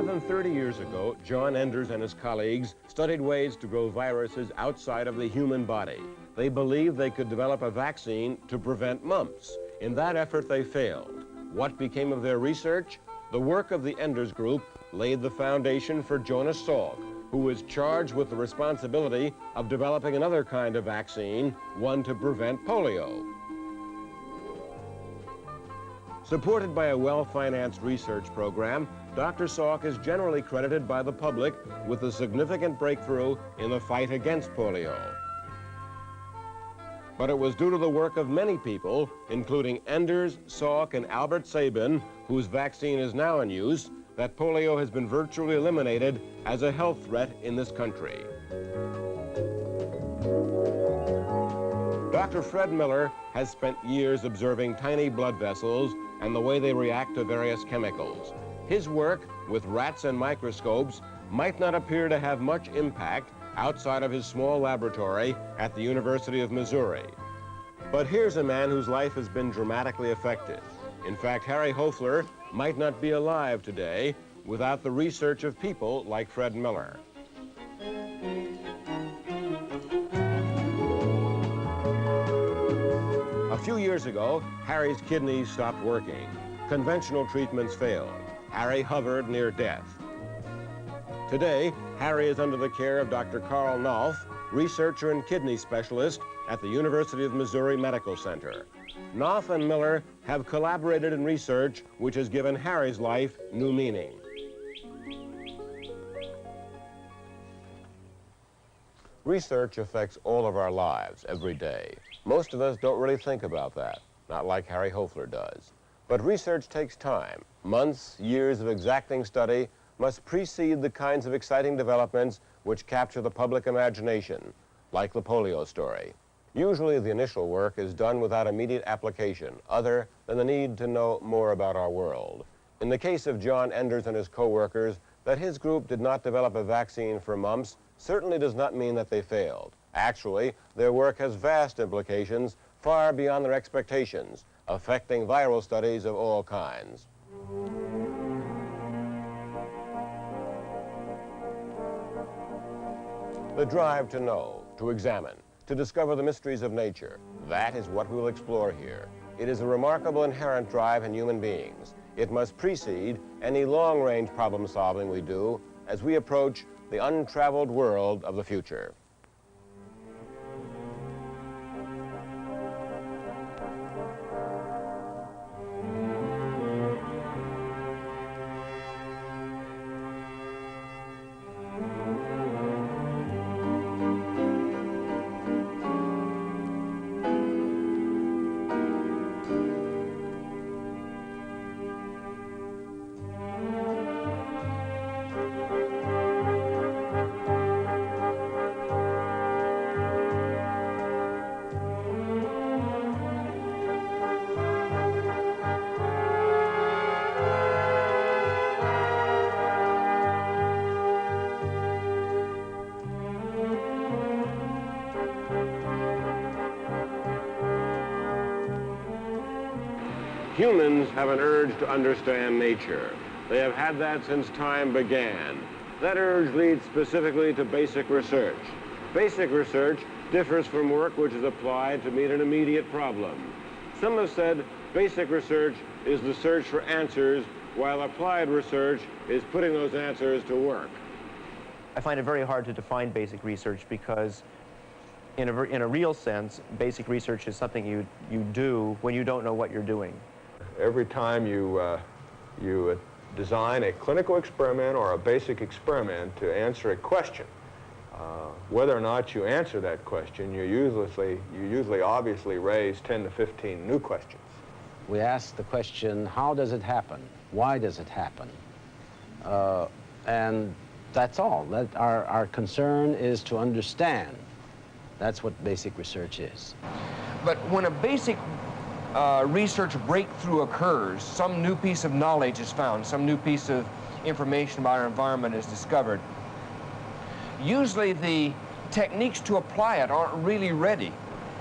than 30 years ago, John Enders and his colleagues studied ways to grow viruses outside of the human body. They believed they could develop a vaccine to prevent mumps. In that effort, they failed. What became of their research? The work of the Enders Group laid the foundation for Jonas Salk, who was charged with the responsibility of developing another kind of vaccine, one to prevent polio. Supported by a well-financed research program, Dr. Salk is generally credited by the public with a significant breakthrough in the fight against polio. But it was due to the work of many people, including Enders, Salk, and Albert Sabin, whose vaccine is now in use, that polio has been virtually eliminated as a health threat in this country. Dr. Fred Miller has spent years observing tiny blood vessels and the way they react to various chemicals. His work with rats and microscopes might not appear to have much impact outside of his small laboratory at the University of Missouri. But here's a man whose life has been dramatically affected. In fact, Harry Hofler might not be alive today without the research of people like Fred Miller. A few years ago, Harry's kidneys stopped working. Conventional treatments failed. Harry hovered near death. Today, Harry is under the care of Dr. Carl Knopf, researcher and kidney specialist at the University of Missouri Medical Center. Knopf and Miller have collaborated in research which has given Harry's life new meaning. Research affects all of our lives every day. Most of us don't really think about that, not like Harry Hofler does. But research takes time. Months, years of exacting study must precede the kinds of exciting developments which capture the public imagination, like the polio story. Usually the initial work is done without immediate application, other than the need to know more about our world. In the case of John Enders and his co-workers, that his group did not develop a vaccine for mumps certainly does not mean that they failed. Actually, their work has vast implications far beyond their expectations, affecting viral studies of all kinds. The drive to know, to examine, to discover the mysteries of nature, that is what we will explore here. It is a remarkable inherent drive in human beings. It must precede any long-range problem-solving we do as we approach the untraveled world of the future. Humans have an urge to understand nature. They have had that since time began. That urge leads specifically to basic research. Basic research differs from work which is applied to meet an immediate problem. Some have said basic research is the search for answers, while applied research is putting those answers to work. I find it very hard to define basic research because in a real sense, basic research is something you do when you don't know what you're doing. Every time you design a clinical experiment or a basic experiment to answer a question, whether or not you answer that question, you usually obviously raise 10 to 15 new questions. We ask the question, how does it happen? Why does it happen? And that's all. Our concern is to understand. That's what basic research is. But when a basic research breakthrough occurs, some new piece of knowledge is found, some new piece of information about our environment is discovered, usually the techniques to apply it aren't really ready.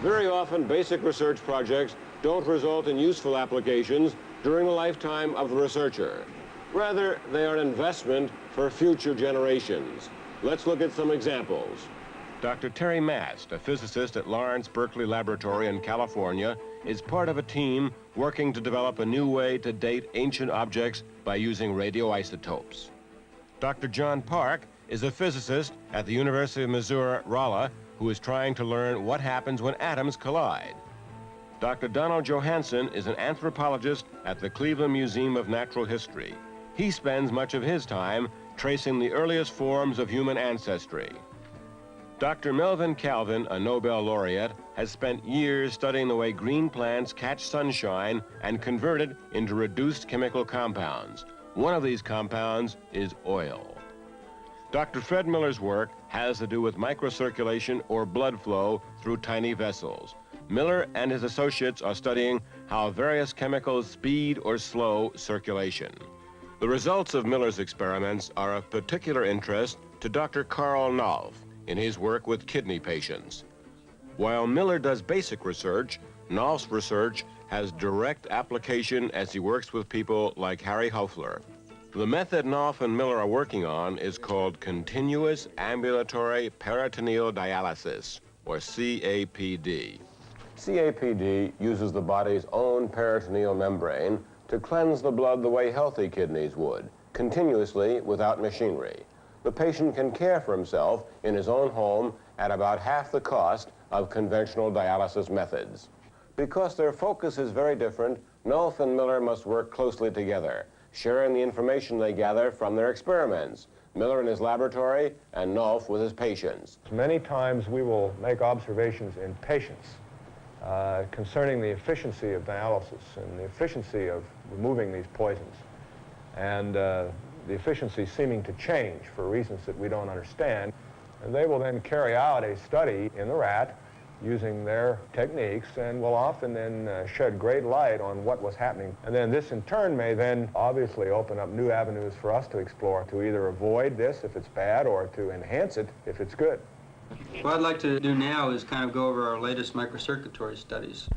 Very often, basic research projects don't result in useful applications during the lifetime of the researcher. Rather, they are an investment for future generations. Let's look at some examples. Dr. Terry Mast, a physicist at Lawrence Berkeley Laboratory in California, is part of a team working to develop a new way to date ancient objects by using radioisotopes. Dr. John Park is a physicist at the University of Missouri, Rolla, who is trying to learn what happens when atoms collide. Dr. Donald Johansen is an anthropologist at the Cleveland Museum of Natural History. He spends much of his time tracing the earliest forms of human ancestry. Dr. Melvin Calvin, a Nobel laureate, has spent years studying the way green plants catch sunshine and convert it into reduced chemical compounds. One of these compounds is oil. Dr. Fred Miller's work has to do with microcirculation or blood flow through tiny vessels. Miller and his associates are studying how various chemicals speed or slow circulation. The results of Miller's experiments are of particular interest to Dr. Carl Knopf in his work with kidney patients. While Miller does basic research, Knopf's research has direct application as he works with people like Harry Hoefler. The method Knopf and Miller are working on is called Continuous Ambulatory Peritoneal Dialysis, or CAPD. CAPD uses the body's own peritoneal membrane to cleanse the blood the way healthy kidneys would, continuously without machinery. The patient can care for himself in his own home at about half the cost of conventional dialysis methods. Because their focus is very different, Knopf and Miller must work closely together, sharing the information they gather from their experiments. Miller in his laboratory and Knopf with his patients. Many times we will make observations in patients concerning the efficiency of dialysis and the efficiency of removing these poisons. And the efficiency seeming to change for reasons that we don't understand. And they will then carry out a study in the rat using their techniques and will often then shed great light on what was happening. And then this in turn may then obviously open up new avenues for us to explore, to either avoid this if it's bad or to enhance it if it's good. What I'd like to do now is kind of go over our latest microcirculatory studies.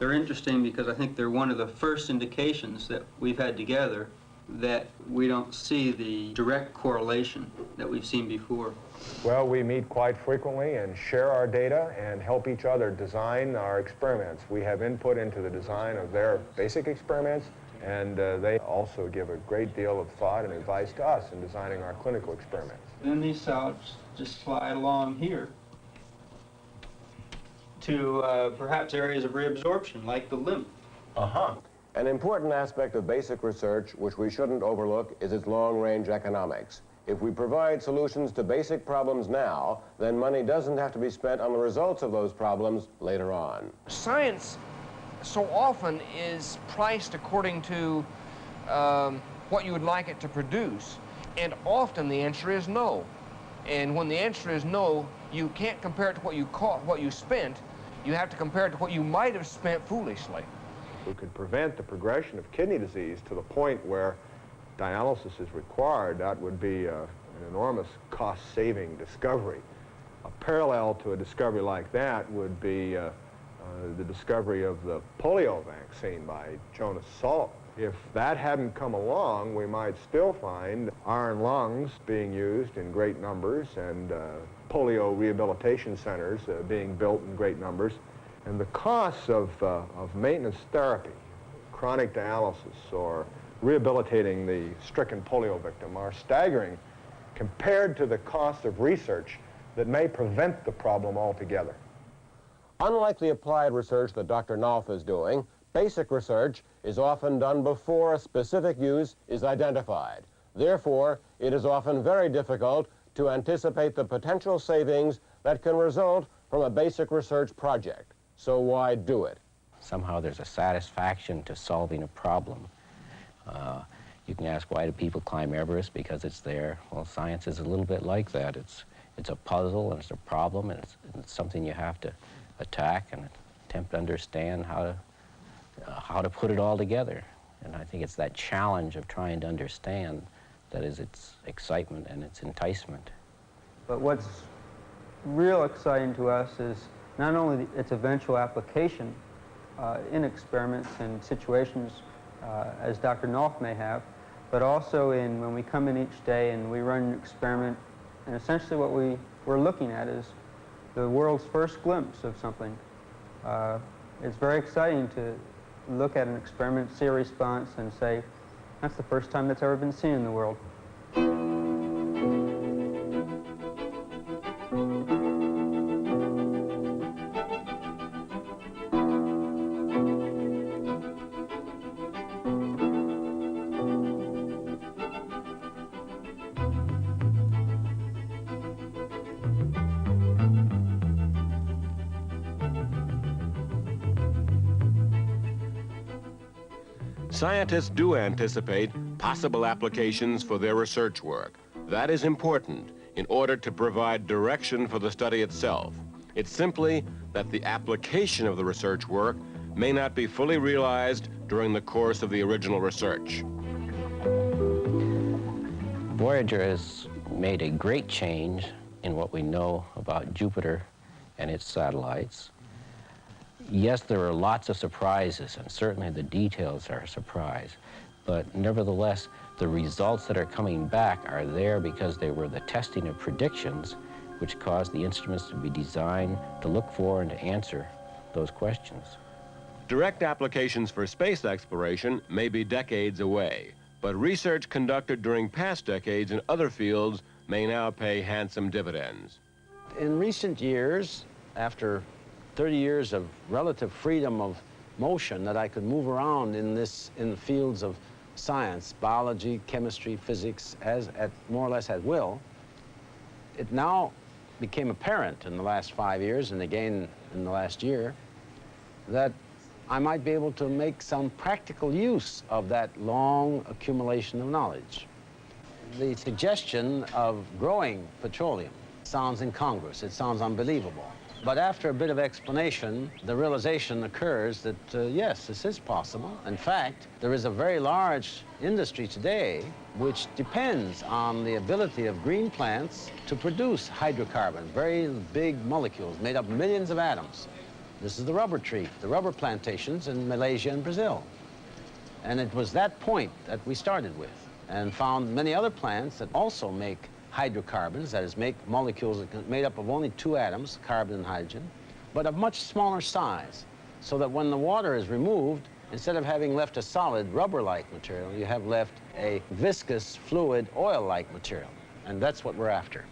They're interesting because I think they're one of the first indications that we've had together that we don't see the direct correlation that we've seen before. Well, we meet quite frequently and share our data and help each other design our experiments. We have input into the design of their basic experiments, and they also give a great deal of thought and advice to us in designing our clinical experiments. Then these cells just slide along here to perhaps areas of reabsorption, like the lymph. An important aspect of basic research, which we shouldn't overlook, is its long-range economics. If we provide solutions to basic problems now, then money doesn't have to be spent on the results of those problems later on. Science so often is priced according to what you would like it to produce, and often the answer is no. And when the answer is no, you can't compare it to what you spent. You have to compare it to what you might have spent foolishly. We could prevent the progression of kidney disease to the point where dialysis is required. That would be an enormous cost-saving discovery. A parallel to a discovery like that would be the discovery of the polio vaccine by Jonas Salk. If that hadn't come along, we might still find iron lungs being used in great numbers and polio rehabilitation centers being built in great numbers. And the costs of maintenance therapy, chronic dialysis, or rehabilitating the stricken polio victim are staggering compared to the cost of research that may prevent the problem altogether. Unlike the applied research that Dr. Knopf is doing, basic research is often done before a specific use is identified. Therefore, it is often very difficult to anticipate the potential savings that can result from a basic research project. So why do it? Somehow there's a satisfaction to solving a problem. You can ask, why do people climb Everest? Because it's there. Well, science is a little bit like that. It's a puzzle, and it's a problem, and it's something you have to attack and attempt to understand how to put it all together. And I think it's that challenge of trying to understand that is its excitement and its enticement. But what's real exciting to us is not only its eventual application in experiments and situations as Dr. Knopf may have, but also in when we come in each day and we run an experiment, and essentially what we're looking at is the world's first glimpse of something. It's very exciting to look at an experiment, see a response, and say, that's the first time that's ever been seen in the world. Scientists do anticipate possible applications for their research work. That is important in order to provide direction for the study itself. It's simply that the application of the research work may not be fully realized during the course of the original research. Voyager has made a great change in what we know about Jupiter and its satellites. Yes, there are lots of surprises, and certainly the details are a surprise. But nevertheless, the results that are coming back are there because they were the testing of predictions which caused the instruments to be designed to look for and to answer those questions. Direct applications for space exploration may be decades away, but research conducted during past decades in other fields may now pay handsome dividends. In recent years, after 30 years of relative freedom of motion, that I could move around in the fields of science, biology, chemistry, physics, more or less at will, it now became apparent in the last 5 years, and again in the last year, that I might be able to make some practical use of that long accumulation of knowledge. The suggestion of growing petroleum sounds incongruous, it sounds unbelievable. But after a bit of explanation, the realization occurs that, yes, this is possible. In fact, there is a very large industry today which depends on the ability of green plants to produce hydrocarbons, very big molecules made up of millions of atoms. This is the rubber tree, the rubber plantations in Malaysia and Brazil. And it was that point that we started with, and found many other plants that also make hydrocarbons, that is, make molecules made up of only 2 atoms, carbon and hydrogen, but of much smaller size, so that when the water is removed, instead of having left a solid rubber-like material, you have left a viscous, fluid, oil-like material. And that's what we're after.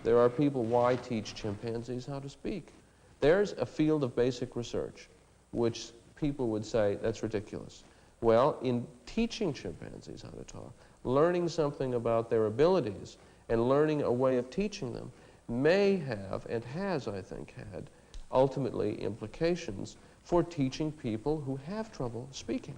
There are people, why teach chimpanzees how to speak? There's a field of basic research which people would say, that's ridiculous. Well, in teaching chimpanzees how to talk, learning something about their abilities and learning a way of teaching them may have, and has, I think, had, ultimately implications for teaching people who have trouble speaking.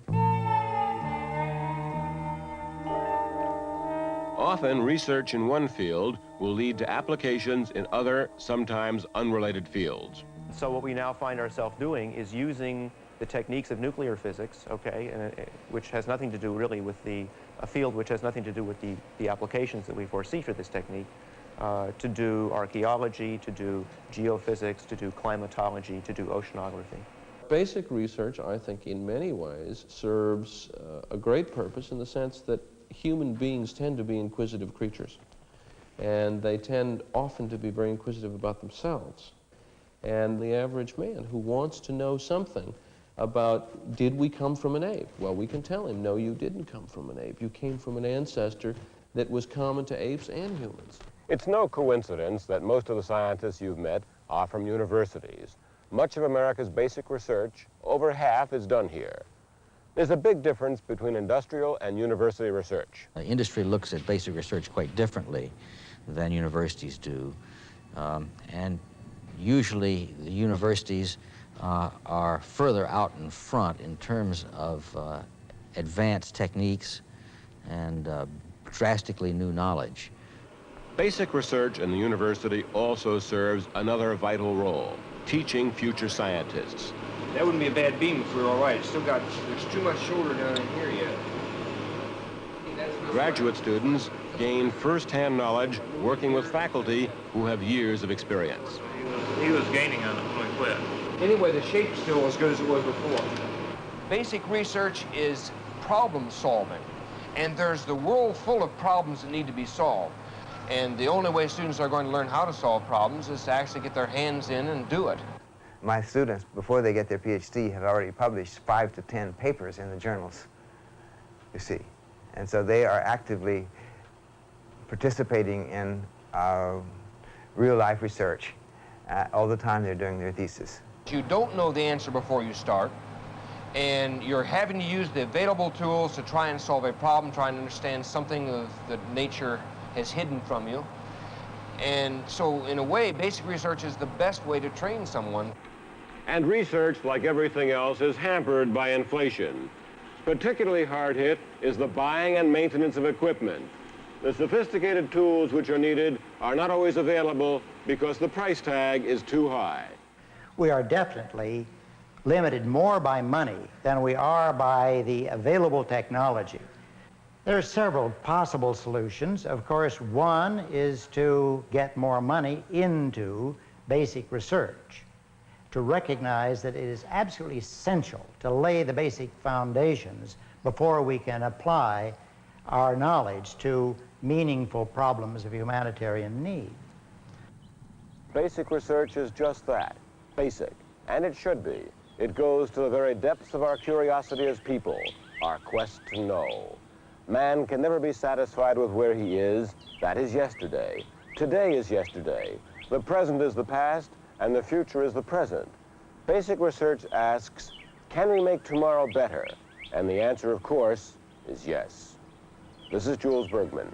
Often, research in one field will lead to applications in other, sometimes unrelated fields. So what we now find ourselves doing is using the techniques of nuclear physics, okay, which has nothing to do really with a field which has nothing to do with the applications that we foresee for this technique, to do archaeology, to do geophysics, to do climatology, to do oceanography. Basic research, I think, in many ways serves a great purpose in the sense that human beings tend to be inquisitive creatures, and they tend often to be very inquisitive about themselves. And the average man who wants to know something about, did we come from an ape? Well, we can tell him, no, you didn't come from an ape. You came from an ancestor that was common to apes and humans. It's no coincidence that most of the scientists you've met are from universities. Much of America's basic research, over half, is done here. There's a big difference between industrial and university research. Industry looks at basic research quite differently than universities do. And usually the universities are further out in front in terms of advanced techniques and drastically new knowledge. Basic research in the university also serves another vital role, teaching future scientists. That wouldn't be a bad beam if we were all right. It's still got, there's too much shoulder down in here yet. Graduate students gain first-hand knowledge working with faculty who have years of experience. He was gaining on it when we quit. Anyway, the shape's still as good as it was before. Basic research is problem solving. And there's the world full of problems that need to be solved. And the only way students are going to learn how to solve problems is to actually get their hands in and do it. My students, before they get their PhD, have already published 5 to 10 papers in the journals, you see. And so they are actively participating in real-life research. All the time they're doing their thesis. You don't know the answer before you start, and you're having to use the available tools to try and solve a problem, trying to understand something that nature has hidden from you. And so, in a way, basic research is the best way to train someone. And research, like everything else, is hampered by inflation. Particularly hard hit is the buying and maintenance of equipment. The sophisticated tools which are needed are not always available because the price tag is too high. We are definitely limited more by money than we are by the available technology. There are several possible solutions. Of course, one is to get more money into basic research, to recognize that it is absolutely essential to lay the basic foundations before we can apply our knowledge to meaningful problems of humanitarian need. Basic research is just that, basic, and it should be. It goes to the very depths of our curiosity as people, our quest to know. Man can never be satisfied with where he is. That is yesterday. Today is yesterday. The present is the past, and the future is the present. Basic research asks, can we make tomorrow better? And the answer, of course, is yes. This is Jules Bergman.